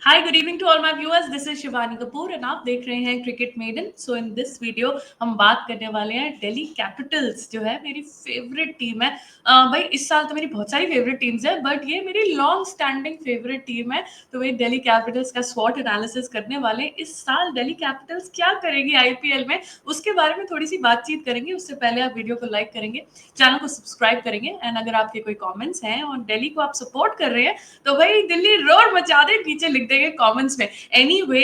Hi, good evening to all my viewers. This is Shivani Kapoor and आप देख रहे हैं cricket maiden. So in this video हम बात करने वाले हैं दिल्ली कैपिटल्स, जो है मेरी फेवरेट टीम है। भाई इस साल तो मेरी बहुत सारी फेवरेट टीम्स है, बट ये मेरी लॉन्ग स्टैंडिंग फेवरेट टीम है। तो वही दिल्ली कैपिटल्स का स्वॉट एनालिसिस करने वाले। इस साल दिल्ली कैपिटल्स क्या करेगी आईपीएल में, उसके बारे में थोड़ी सी बातचीत करेंगे। उससे पहले आप वीडियो को लाइक करेंगे, चैनल को सब्सक्राइब करेंगे, एंड अगर आपके कोई कॉमेंट्स हैं और दिल्ली को आप सपोर्ट कर रहे हैं तो भाई दिल्ली रोड मचा दे, नीचे लिख देंगे कमेंट्स में। एनीवे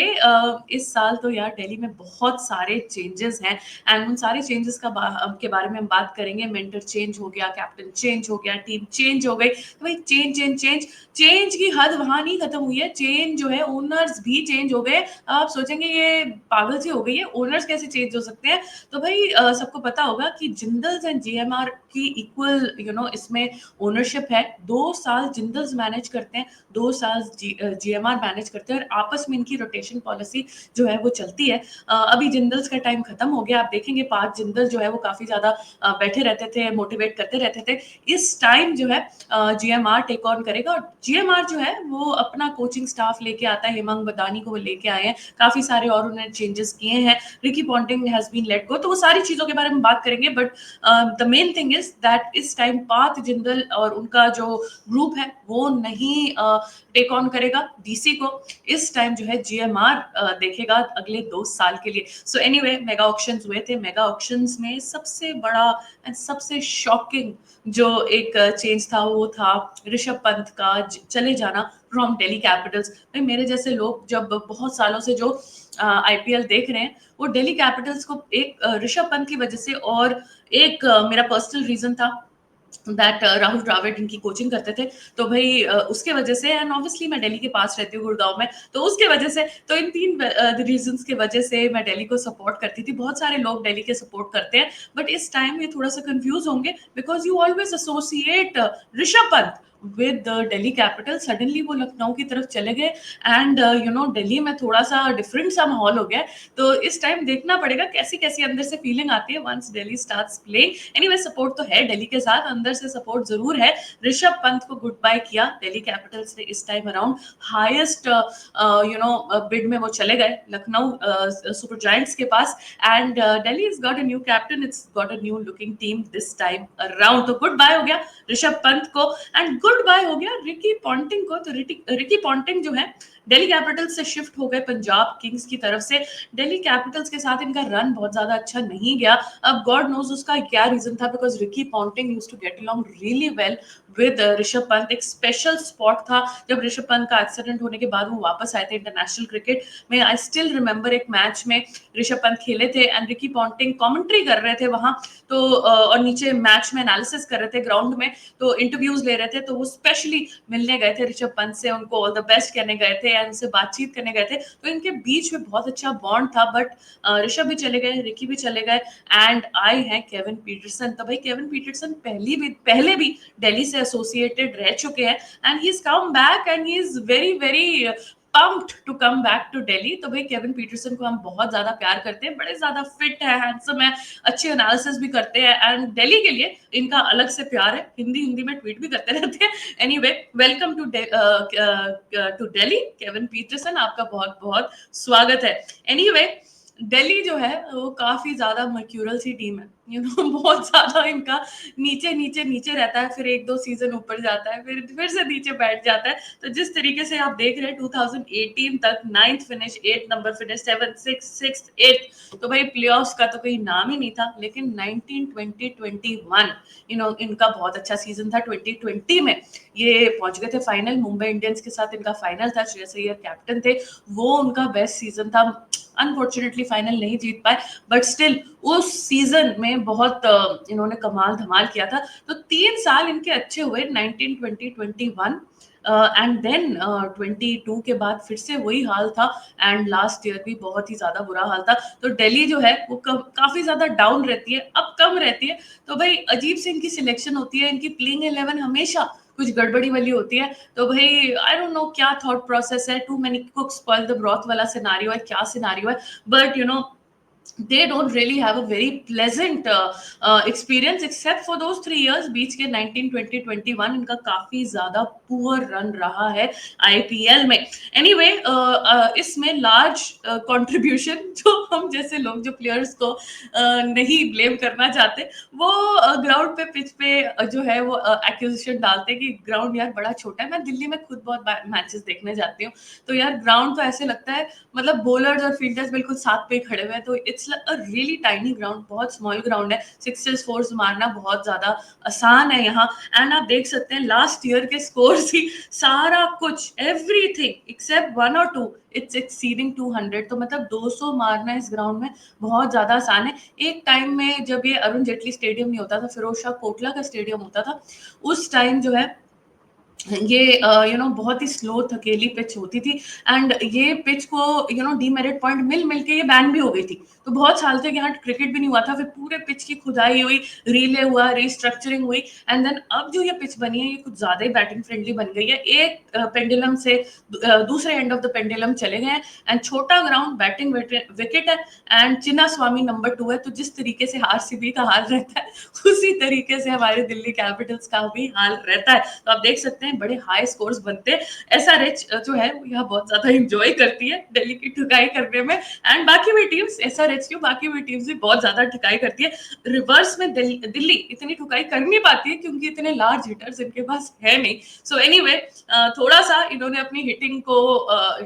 इस साल तो यार दिल्ली में बहुत सारे चेंजेस हैं, एंड उन सारे चेंजेस के बारे में हम बात करेंगे। मेंटर चेंज हो गया, कैप्टन चेंज हो गया, टीम चेंज हो गई। तो भाई चेंज चेंज चेंज चेंज की हद वहां नहीं खत्म हुई है, चेंज जो है ओनर्स भी चेंज हो गए। आप सोचेंगे ये पागल सी हो गई है, ओनर्स कैसे चेंज हो सकते हैं। तो भाई सबको पता होगा कि जिंदल्स एंड जीएमआर की इक्वल इसमें ओनरशिप है। 2 साल जिंदल्स मैनेज करते हैं, 2 साल जीएमआर मैनेज करते हैं, और आपस में इनकी रोटेशन पॉलिसी जो है वो चलती है। अभी जिंदल्स का टाइम खत्म हो गया। आप देखेंगे पार्थ जिंदल जो है वो काफी ज्यादा बैठे रहते थे, मोटिवेट करते रहते थे। इस टाइम जो है जीएमआर टेक ऑन करेगा, और जीएमआर जो है वो अपना कोचिंग स्टाफ लेके आता है। हेमंग बदानी को वो लेके आए हैं, काफी सारे और उन्होंने चेंजेस किए हैं। Ricky Ponting has been let go. तो वो सारी चीजों के बारे में बात करेंगे, but the main thing is that इस टाइम पार्थ जिंदल और उनका जो ग्रुप है वो नहीं टेक ऑन करेगा डीसी को। इस टाइम जो है जीएमआर देखेगा अगले 2 साल के लिए। सो एनीवे मेगा ऑक्शंस हुए थे। मेगा ऑक्शंस में सबसे बड़ा एंड सबसे शॉकिंग जो एक चेंज था वो था ऋषभ पंत का चले जाना फ्रॉम दिल्ली कैपिटल्स। भाई मेरे जैसे लोग जब बहुत सालों से जो आईपीएल देख रहे हैं, वो दिल्ली कैपिटल्स को एक ऋषभ पंत की वजह से, और एक मेरा पर्सनल रीजन था दैट राहुल द्रविड़ इनकी कोचिंग करते थे। तो भाई उसके वजह से, एंड ऑब्वियसली मैं दिल्ली के पास रहती हूँ गुड़गांव में, तो उसके वजह से, तो इन तीन रीजंस की वजह से मैं दिल्ली को सपोर्ट करती थी। बहुत सारे लोग दिल्ली के सपोर्ट करते हैं, बट इस टाइम ये थोड़ा सा कंफ्यूज होंगे, because you always associate Rishabh Pant with Delhi capital. Suddenly वो लखनऊ की तरफ चले गए, एंड दिल्ली में थोड़ा सा डिफरेंट सा माहौल हो गया। तो इस टाइम देखना पड़ेगा कैसी कैसी अंदर से फीलिंग आती है once Delhi starts playing. Anyway support तो है दिल्ली के साथ, अंदर से सपोर्ट जरूर है। ऋषभ पंत को गुड बाय किया दिल्ली कैपिटल्स ने इस टाइम अराउंड। हाईएस्ट बिड में वो चले गए लखनऊ सुपर जायंट्स के पास, and Delhi is got a new captain, it's got a new looking team this time around. तो गुड बाय हो गया ऋषभ पंत को, एंड गुड बाय हो गया रिकी पॉन्टिंग को। तो रिकी पॉन्टिंग जो है दिल्ली कैपिटल्स से शिफ्ट हो गए पंजाब किंग्स की तरफ से। दिल्ली कैपिटल्स के साथ इनका रन बहुत ज्यादा अच्छा नहीं गया। अब गॉड नोज उसका क्या रीजन था, because Ricky Ponting used to get along really well with Rishabh Pant. एक स्पेशल स्पॉट था जब ऋषभ पंत का एक्सीडेंट होने के बाद वो वापस आए थे इंटरनेशनल क्रिकेट में। आई स्टिल रिमेंबर एक मैच में ऋषभ पंत खेले थे, एंड रिकी पॉन्टिंग कॉमेंट्री कर रहे थे वहां। तो और नीचे मैच में एनालिसिस कर रहे थे ग्राउंड में, तो इंटरव्यूज ले रहे थे। तो वो स्पेशली मिलने गए थे ऋषभ पंत से, उनको ऑल द बेस्ट कहने गए थे, एंड उनसे बातचीत करने गए थे। तो इनके बीच में बहुत अच्छा बॉन्ड था, बट ऋषभ भी चले गए, रिकी भी चले गए, एंड आए हैं केविन पीटरसन। तो भाई केविन पीटरसन पहले भी दिल्ली से एसोसिएटेड रह चुके हैं, and he is come back, and he is very very pumped to come back to Delhi। तो भाई केविन पीटरसन को हम बहुत ज्यादा प्यार करते हैं, बड़े ज्यादा फिट है, हैंडसम है, अच्छे एनालिसिस भी करते हैं, एंड दिल्ली के लिए इनका अलग से प्यार है। हिंदी हिंदी में ट्वीट भी करते रहते हैं। Anyway welcome to Delhi Kevin Pietersen, आपका बहुत बहुत स्वागत है। एनीवे दिल्ली जो है वो काफी ज्यादा मर्क्यूरल सी टीम है, बहुत ज्यादा इनका नीचे नीचे नीचे रहता है, फिर एक दो सीजन ऊपर जाता है, फिर से नीचे बैठ जाता है। तो जिस तरीके से आप देख रहे हैं 2018 तक 9th finish, 8 number finish, 7th, 6th, 8th, तो भाई प्लेऑफ्स का तो कोई नाम ही नहीं था। लेकिन 19, 20, 21 इनका बहुत अच्छा सीजन था। 2020 में ये पहुंच गए थे फाइनल, मुंबई इंडियंस के साथ इनका फाइनल था, श्रेयस अय्यर कैप्टन थे, वो उनका बेस्ट सीजन था। अनफॉर्चुनेटली फाइनल नहीं जीत पाए, बट स्टिल उस सीजन में बहुत इन्होंने कमाल धमाल किया था। तो 3 साल इनके अच्छे हुए, 19, 20, 21, एंड देन 22 के बाद फिर से वही हाल था, एंड लास्ट ईयर भी बहुत ही ज्यादा बुरा हाल था। तो दिल्ली जो है वो काफी ज्यादा डाउन रहती है, अब कम रहती है। तो भाई अजीब से इनकी सिलेक्शन होती है, इनकी प्लेइंग 11 हमेशा कुछ गड़बड़ी वाली होती है। तो भाई आई डोंट नो क्या थॉट प्रोसेस है, too many cooks spoil the broth वाला सिनारियो है, क्या सिनारियो है, but they don't really have a very pleasant experience except for those 3 years बीच के 19 20 21 इनका काफी ज्यादा पुअर रन रहा है आईपीएल में। एनीवे इसमें लार्ज कंट्रीब्यूशन जो हम जैसे लोग जो प्लेयर्स को नहीं ब्लेम करना चाहते वो ग्राउंड पे पिच पे जो है वो एक्यूजिशन डालते हैं कि ग्राउंड यार बड़ा छोटा है। मैं दिल्ली में खुद बहुत मैचेस देखने जाती हूँ तो यार ग्राउंड तो ऐसे लगता है मतलब बॉलर्स और फील्डर्स बिल्कुल साथ पे खड़े हुए हैं तो it's a really tiny ground, बहुत स्मॉल ग्राउंड है। सिक्सेस फोर्स मारना बहुत ज्यादा आसान है यहाँ। एंड आप देख सकते हैं लास्ट ईयर के स्कोर्स ही सारा कुछ एवरीथिंग एक्सेप्ट 1 और 2 इट्स एक्सीडिंग 200। तो मतलब 200 मारना इस ग्राउंड में बहुत ज्यादा आसान है। एक टाइम में जब ये अरुण जेटली स्टेडियम नहीं होता था, फिरोज शाह कोटला का स्टेडियम होता था, उस टाइम जो है ये बहुत ही स्लो थकेली पिच होती थी। एंड ये पिच को डीमेरिट पॉइंट मिल मिल के ये बैन भी हो गई थी। तो बहुत साल तक यहाँ क्रिकेट भी नहीं हुआ था। फिर पूरे पिच की खुदाई हुई, रीले हुआ, रीस्ट्रक्चरिंग हुई, एंड देन अब जो ये पिच बनी है ये कुछ ज्यादा ही बैटिंग फ्रेंडली बन गई है। एक पेंडुलम से दूसरे एंड ऑफ द पेंडुलम चले गए हैं। एंड छोटा ग्राउंड, बैटिंग विकेट है, एंड चिन्ना स्वामी नंबर 2 है। तो जिस तरीके से आरसीबी का हाल रहता है उसी तरीके से हमारे दिल्ली कैपिटल्स का भी हाल रहता है। तो आप देख सकते हैं बड़े हाई स्कोर्स बनते हैं। एसआरएच जो है वो यहाँ बहुत ज्यादा एंजॉय करती है दिल्ली की ठुकाई करने में। एंड बाकी भी टीम्स, एसआरएच की बाकी भी टीम्स भी बहुत ज्यादा ठुकाई करती है। रिवर्स में दिल्ली इतनी ठुकाई कर नहीं पाती है क्योंकि इतने लार्ज हिटर्स इनके पास है नहीं। सो एनीवे थोड़ा सा इन्होंने अपनी हिटिंग को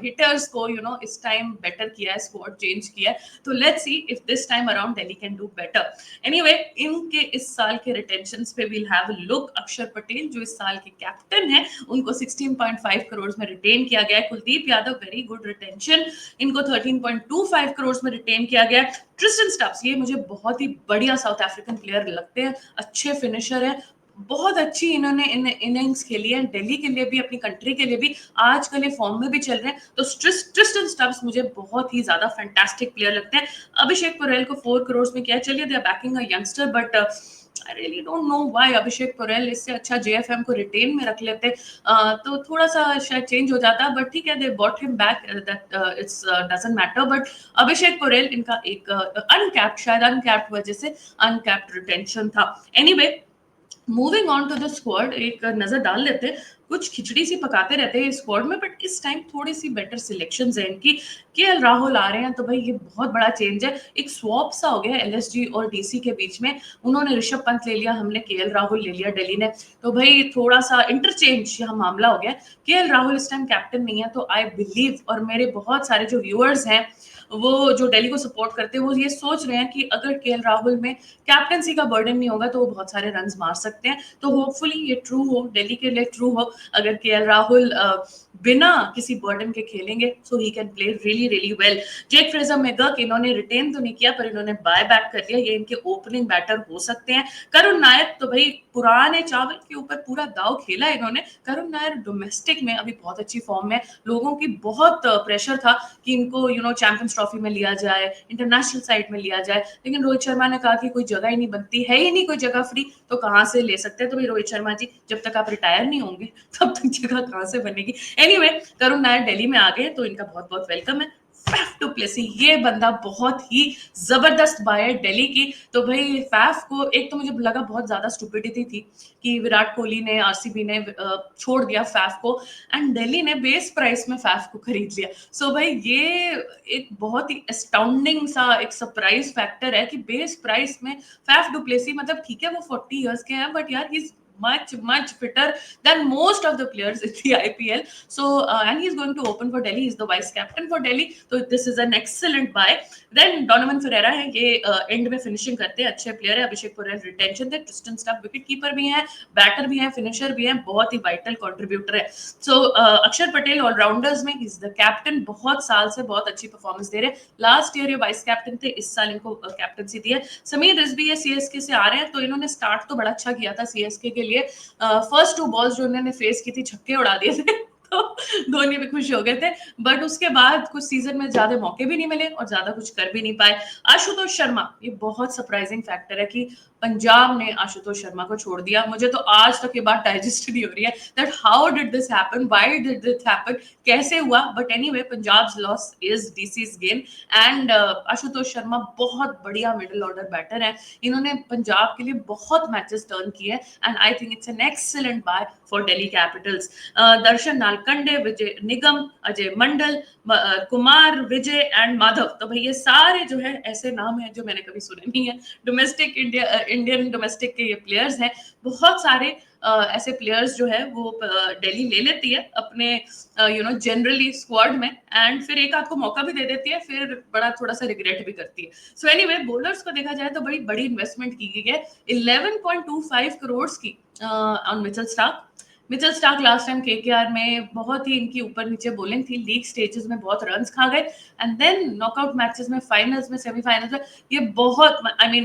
हिटर्स को इस टाइम बेटर किया है, स्क्वाड चेंज किया है। तो let's see if this time around Delhi can do better. Anyway इनके इस साल के रिटेंशंस पे वील हैव अ लुक। अक्षर पटेल जो इस साल के कैप्टन है उनको 16.5 करोड़ में रिटेन किया गया है। Kuldeep Yadav very good retention, इनको 13.25 करोड़ में रिटेन किया गया है। ट्रिस्टन स्टब्स ये मुझे बहुत ही बढ़िया साउथ अफ्रीकन प्लेयर लगते हैं, अच्छे फिनिशर है, बहुत अच्छी इन्होंने इनिंग्स खेली है दिल्ली के लिए भी, अपनी कंट्री के लिए भी, आजकल ये फॉर्म में भी चल रहे हैं। तो ट्रिस्टन स्टब्स मुझे बहुत ही ज्यादा फैंटास्टिक प्लेयर लगते हैं। अभिषेक पुरेल को 4 करोड़ में किया, चलिए they are backing a youngster, but I really don't know why Abhishek Porel, इससे अच्छा जेएफएम को रिटेन में रख लेते तो थोड़ा सा शायद चेंज हो जाता। बट ठीक है, they bought him back, that it's doesn't matter. But Abhishek Porel इनका एक अनकैप्ड, शायद अनकैप्ड वजह से अनकैप्ड रिटेंशन था। Anyway moving on to the squad, एक नजर डाल लेते हैं। कुछ खिचड़ी सी पकाते रहते हैं स्क्वाड में, बट इस टाइम थोड़ी सी बेटर सिलेक्शंस हैं इनकी। केएल राहुल आ रहे हैं तो भाई ये बहुत बड़ा चेंज है, एक स्वैप सा हो गया एलएसजी और डीसी के बीच में। उन्होंने ऋषभ पंत ले लिया, हमने केएल राहुल ले लिया दिल्ली ने। तो भाई थोड़ा सा इंटरचेंज यहाँ मामला हो गया। केएल राहुल इस टाइम कैप्टन नहीं है, तो आई बिलीव, और मेरे बहुत सारे जो व्यूअर्स हैं वो जो दिल्ली को सपोर्ट करते हैं वो ये सोच रहे हैं कि अगर केएल राहुल में कैप्टनसी का बर्डन नहीं होगा तो वो बहुत सारे रन मार सकते हैं। तो होपफुली ये ट्रू हो, दिल्ली के लिए ट्रू हो। अगर केएल राहुल बिना किसी बर्डन के खेलेंगे so he can play really really well. Jake Fraser McGurk इन्होंने रिटेन तो नहीं किया पर इन्होंने बाय बैक कर दिया, ये इनके ओपनिंग बैटर हो सकते हैं। करुण नायर तो भाई पुराने चावल के ऊपर पूरा दाव खेला इन्होंने। करुण नायर डोमेस्टिक में अभी बहुत अच्छी फॉर्म में, लोगों की बहुत प्रेशर था कि इनको चैंपियंस ट्रॉफी में लिया जाए, इंटरनेशनल साइड में लिया जाए, लेकिन रोहित शर्मा ने कहा कि कोई जगह ही नहीं बनती है, ही नहीं कोई जगह फ्री, तो कहाँ से ले सकते हैं। तो भाई रोहित शर्मा जी जब तक आप रिटायर नहीं होंगे तब तक जगह कहाँ से बनेगी। एनीवे करुण नायर दिल्ली में आ गए तो इनका बहुत बहुत वेलकम है। फैफ टू प्लेसी, ये बंदा बहुत ही जबरदस्त बाय है दिल्ली की। तो भाई फैफ को एक तो मुझे लगा बहुत ज्यादा स्टुपिडिटी थी कि विराट कोहली ने, आरसीबी ने छोड़ दिया फैफ को, एंड दिल्ली ने बेस प्राइस में फैफ को खरीद लिया। सो भाई ये एक बहुत ही एस्टाउंडिंग सा एक सरप्राइज फैक्टर है कि बेस प्राइस में फैफ डुप्लेसी, मतलब ठीक है वो 40 इयर्स के हैं बट यार ही much fitter than most of the players in the IPL. So and he's going to open for Delhi. He's the vice captain for Delhi. So this is an excellent buy. Then Donovan Ferreira है, ये and में finishing करते हैं, अच्छे player है। अभिषेक पुरेल retention थे, Tristan stuff wicket keeper भी है, बैटर भी है, फिनिशर भी है, बहुत ही वाइटल कंट्रीब्यूटर है। सो अक्षर पटेल ऑलराउंडर्स में इज द कैप्टन, बहुत साल से बहुत अच्छी परफॉर्मेंस दे रहे हैं। लास्ट ईयर ये वाइस कैप्टन थे, इस साल इनको कैप्टनसी दी है। समीर रिजवी ये सीएसके से आ रहे हैं, तो इन्होंने स्टार्ट तो बड़ा अच्छा किया था सीएसके के लिए। फर्स्ट 2 बॉल्स जो इन्होंने फेस की थी छक्के उड़ा दिए थे तो धोनी भी खुश हो गए थे, बट उसके बाद कुछ सीजन में ज्यादा मौके भी नहीं मिले और ज्यादा कुछ कर भी नहीं पाए। आशुतोष शर्मा, ये बहुत सरप्राइजिंग फैक्टर है कि पंजाब ने आशुतोष शर्मा को छोड़ दिया। मुझे तो आज तक ये बात डाइजेस्ट नहीं हो रही है that how did this happen, why did this happen, कैसे हुआ। But anyway, Punjab's loss is DCs gain. And Ashutosh Sharma बहुत बढ़िया मिडिल ऑर्डर बैटर है, इन्होंने पंजाब के लिए बहुत मैचेस टर्न किए and I think it's an excellent buy for Delhi Capitals. Darshan Nalkande, Vijay Nigam, Ajay Mandal, Kumar, Vijay and Madhav, तो भाई ये सारे जो है ऐसे नाम हैं जो मैंने कभी सुने नहीं है। डोमेस्टिक इंडियन डोमेस्टिक के ये प्लेयर्स हैं, बहुत सारे ऐसे प्लेयर्स जो है वो दिल्ली ले लेती है अपने जनरली स्क्वाड में, एंड फिर एक आध को मौका भी दे देती है, फिर बड़ा थोड़ा सा रिग्रेट भी करती है। सो एनीवे, बॉलर्स को देखा जाए तो बड़ी बड़ी इन्वेस्टमेंट की गई है 11.25 करोड़ की on Mitchell Starc. Mitchell Starc last time KKR में बहुत ही इनकी ऊपर नीचे बॉलिंग थी, लीग स्टेजेस में बहुत रन्स खा गए एंड देन नॉकआउट मैचेस में, फाइनल्स में, सेमीफाइनल्स में ये बहुत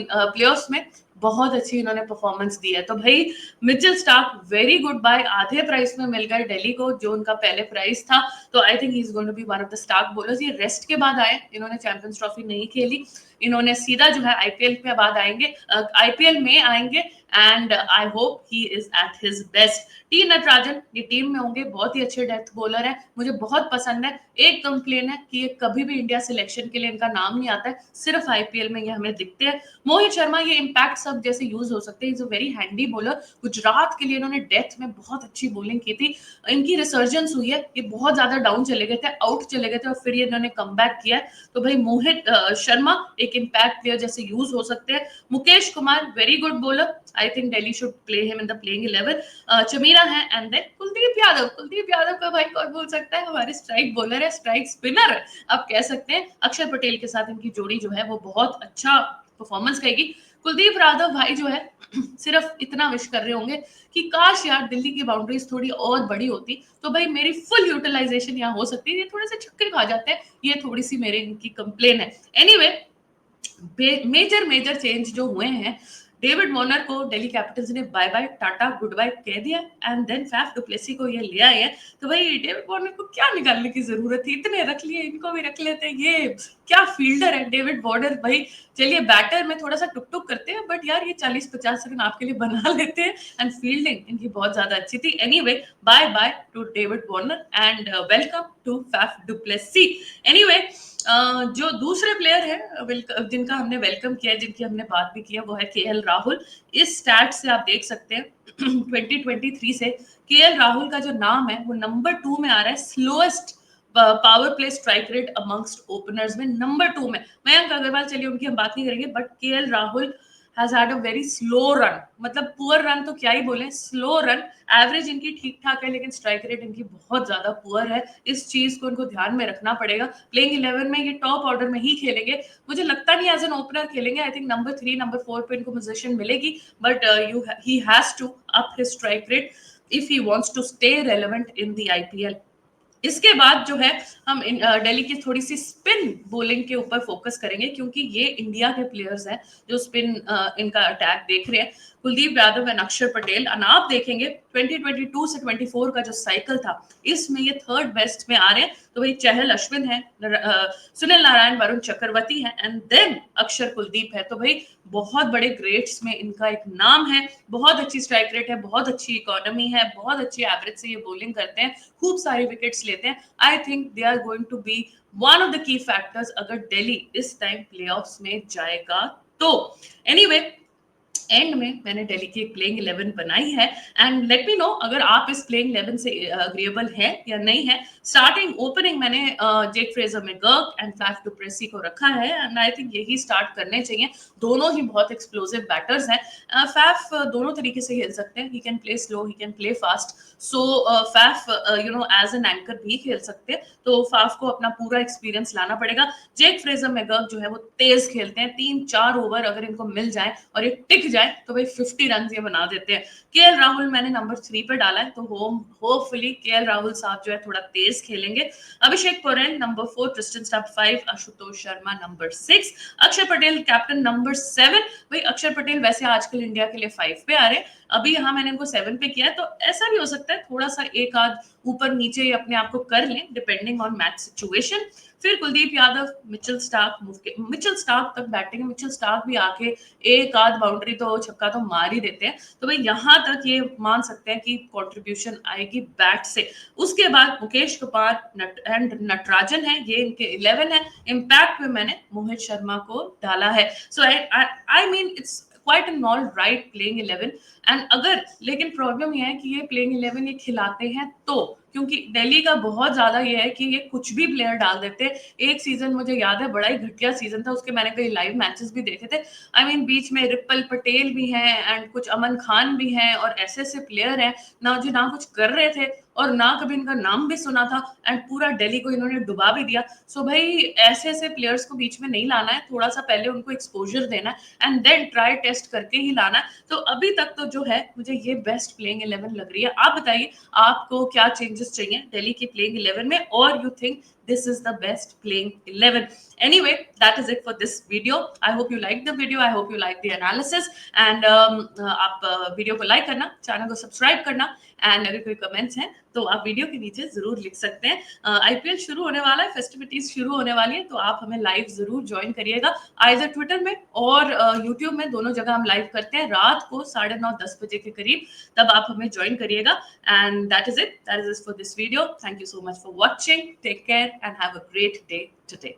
प्लेऑफ्स में बहुत अच्छी इन्होंने परफॉर्मेंस दी है। तो भाई Mitchell Starc very good buy, आधे प्राइस में मिल गए दिल्ली को जो उनका पहले प्राइस था। तो I think he is going to be one of the star bowlers. ये रेस्ट के बाद आए, इन्होंने चैंपियंस ट्रॉफी नहीं खेली, इन्होंने सीधा जो है आईपीएल के बाद आएंगे, आईपीएल में आएंगे and I hope he is at his best. T Natarajan ये टीम में होंगे, बहुत ही अच्छे डेथ बॉलर है, मुझे बहुत पसंद है। एक कंप्लेन है कि ये कभी भी इंडिया सिलेक्शन के लिए इनका नाम नहीं आता है, सिर्फ आईपीएल में ये हमें दिखते हैं। मोहित शर्मा, ये इम्पैक्ट सब जैसे यूज हो सकते हैं, is a very handy bowler. Gujarat के लिए इन्होंने डेथ में बहुत अच्छी बॉलिंग की थी, इनकी रिसर्जेंस हुई है, ये बहुत ज्यादा डाउन चले गए थे, आउट चले गए थे और फिर ये इन्होंने कम बैक किया है। तो भाई मोहित शर्मा एक इम्पैक्ट प्लेयर जैसे यूज हो सकते हैं। Mukesh Kumar very good bowler, I think Delhi should play him in the playing 11। Chameera है एंड देन कुलदीप यादव। कुलदीप यादव का भाई कौन बोल सकता है, हमारे स्ट्राइक बॉलर है, स्ट्राइक स्पिनर आप कह सकते हैं। अक्षर पटेल के साथ इनकी जोड़ी जो है वो बहुत अच्छा परफॉर्मेंस करेगी। कुलदीप यादव भाई जो है सिर्फ इतना विश कर रहे होंगे कि काश यार दिल्ली की बाउंड्रीज थोड़ी और बड़ी होती तो भाई मेरी फुल यूटिलाइजेशन यहाँ हो सकती है। ये थोड़े से छक्के खा जाते हैं, ये थोड़ी सी मेरे इनकी कंप्लेन है। एनीवे, मेजर चेंज जो हुए हैं, डेविड वार्नर को दिल्ली कैपिटल्स ने bye bye tata good bye कह दिया and then Faf du Plessis को ये ले आए हैं। तो भाई डेविड वार्नर को क्या निकालने की जरूरत थी, इतने रख लिए, इनको भी रख लेते। ये क्या फील्डर है डेविड वार्नर भाई। चलिए बैटर में थोड़ा सा टुक टुक करते हैं, बट यार ये 40-50 रन आपके लिए बना लेते हैं एंड फील्डिंग इनकी बहुत ज्यादा अच्छी थी। Anyway, bye bye to David Warner and welcome to Faf du Plessis. Anyway, जो दूसरे प्लेयर है जिनका हमने वेलकम किया, जिनकी हमने बात भी किया, वो है केएल राहुल। इस स्टैट से आप देख सकते हैं 2023 से केएल राहुल का जो नाम है वो नंबर 2 में आ रहा है, slowest power play strike rate amongst openers में नंबर 2 में। मयंक अग्रवाल, चलिए उनकी हम बात नहीं करेंगे, but KL Rahul has had a very slow run, मतलब पुअर रन तो क्या ही बोले, स्लो रन। एवरेज इनकी ठीक ठाक है लेकिन स्ट्राइक रेट इनकी बहुत ज्यादा पुअर है, इस चीज को इनको ध्यान में रखना पड़ेगा। प्लेइंग 11 में ये टॉप ऑर्डर में ही खेलेंगे, मुझे लगता नहीं एज एन ओपनर खेलेंगे। आई थिंक नंबर 3 नंबर 4 पे इनको पोजीशन मिलेगी, but he has to up his strike rate if he wants to stay relevant in the IPL. इसके बाद जो है हम दिल्ली की थोड़ी सी स्पिन बॉलिंग के ऊपर फोकस करेंगे, क्योंकि ये इंडिया के प्लेयर्स हैं जो स्पिन इनका अटैक देख रहे हैं, कुलदीप यादव एंड अक्षर पटेल। और आप देखेंगे 2022 से 24 का जो साइकिल था, इसमें ये थर्ड बेस्ट में आ रहे हैं। तो भाई चहल अश्विन है, सुनील नारायण, वरुण चक्रवर्ती है एंड देन अक्षर कुलदीप है। तो भाई बहुत बड़े ग्रेड्स में इनका एक नाम है, बहुत अच्छी स्ट्राइक रेट है, बहुत अच्छी इकोनॉमी है, बहुत अच्छी एवरेज से ये बॉलिंग करते हैं, खूब सारी विकेट्स लेते हैं। I think they are going to be one of the key factors अगर दिल्ली इस टाइम प्लेऑफ्स में जाएगा तो। एनीवे, एंड में मैंने दिल्ली की एक प्लेइंग 11 बनाई है एंड लेट मी नो अगर आप इस प्लेइंग 11 से अग्रीएबल है या नहीं है। स्टार्टिंग ओपनिंग मैंने Jake Fraser McGurk and Faf du Plessis को रखा है एंड आई थिंक यही स्टार्ट करने चाहिए। दोनों ही बहुत एक्सप्लोसिव बैटर्स हैं। फैफ दोनों तरीके से खेल सकते हैं, he can play slow, he can play fast. So Faf as an anchor भी खेल सकते हैं, तो फैफ को अपना पूरा एक्सपीरियंस लाना पड़ेगा। जेक फ्रेजर मैकगर्क जो है वो तेज खेलते हैं, 3-4 ओवर अगर इनको मिल जाए और ये टिक जाए तो भाई 50 रन ये बना देते हैं। केएल राहुल मैंने नंबर 3 पे डाला है, तो होपफुली केएल राहुल साहब जो है थोड़ा तेज खेलेंगे। Abhishek Porel number 4, Tristan Stubbs 5, Ashutosh Sharma number 6, Akshar Patel captain number 7। भाई अक्षर पटेल वैसे आजकल इंडिया के लिए 5 पे आ रहे हैं, अभी यहाँ मैंने इनको 7 पे किया है, तो ऐसा भी हो सकता है थोड़ा सा एक आध ऊपर नीचे अपने आप को कर लें डिपेंडिंग ऑन मैच सिचुएशन। फिर कुलदीप यादव, मिचेल स्टार्क तक बैटिंग है, मिचेल स्टार्क भी आके एक आध बाउंड्री तो छक्का तो मार ही देते हैं, तो भाई यहाँ तक ये मान सकते हैं कि कंट्रीब्यूशन आएगी बैट से। उसके बाद मुकेश कुमार एंड नटराजन है, ये इनके 11 है। इम्पैक्ट में मैंने मोहित शर्मा को डाला है। So I mean it's quite an all right playing 11। And अगर लेकिन प्रॉब्लम ये है कि ये प्लेइंग 11 ये खिलाते हैं तो, क्योंकि दिल्ली का बहुत ज्यादा ये है कि ये कुछ भी प्लेयर डाल देते हैं। एक सीजन मुझे याद है बड़ा ही घटिया सीजन था, उसके मैंने कई लाइव मैचेस भी देखे थे। आई मीन बीच में रिपल पटेल भी हैं एंड कुछ अमन खान भी हैं और ऐसे ऐसे प्लेयर हैं ना जो ना कुछ कर रहे थे और ना कभी इनका नाम भी सुना था, एंड पूरा दिल्ली को इन्होंने डुबा भी दिया। सो भाई ऐसे ऐसे प्लेयर्स को बीच में नहीं लाना है, थोड़ा सा पहले उनको एक्सपोजर देना है एंड देन ट्राई टेस्ट करके ही लाना है। तो अभी तक तो जो है मुझे ये बेस्ट प्लेइंग 11 लग रही है। आप बताइए आपको क्या चेंजेस चाहिए दिल्ली की प्लेइंग 11 में, और you think this is the best playing 11? Anyway, that is it for this video. I hope you liked the video, I hope you liked the analysis, and आप वीडियो को लाइक करना, channel को subscribe करना, and अगर कोई comments हैं तो आप वीडियो के नीचे जरूर लिख सकते हैं। आईपीएल शुरू होने वाला है, फेस्टिविटीज शुरू होने वाली है, तो आप हमें लाइव जरूर ज्वाइन करिएगा, आइदर ट्विटर में और यूट्यूब में, दोनों जगह हम लाइव करते हैं रात को 9:30-10 बजे के करीब, तब आप हमें ज्वाइन करिएगा। And that is it for this video. Thank you so much for watching, take care and have a great day today.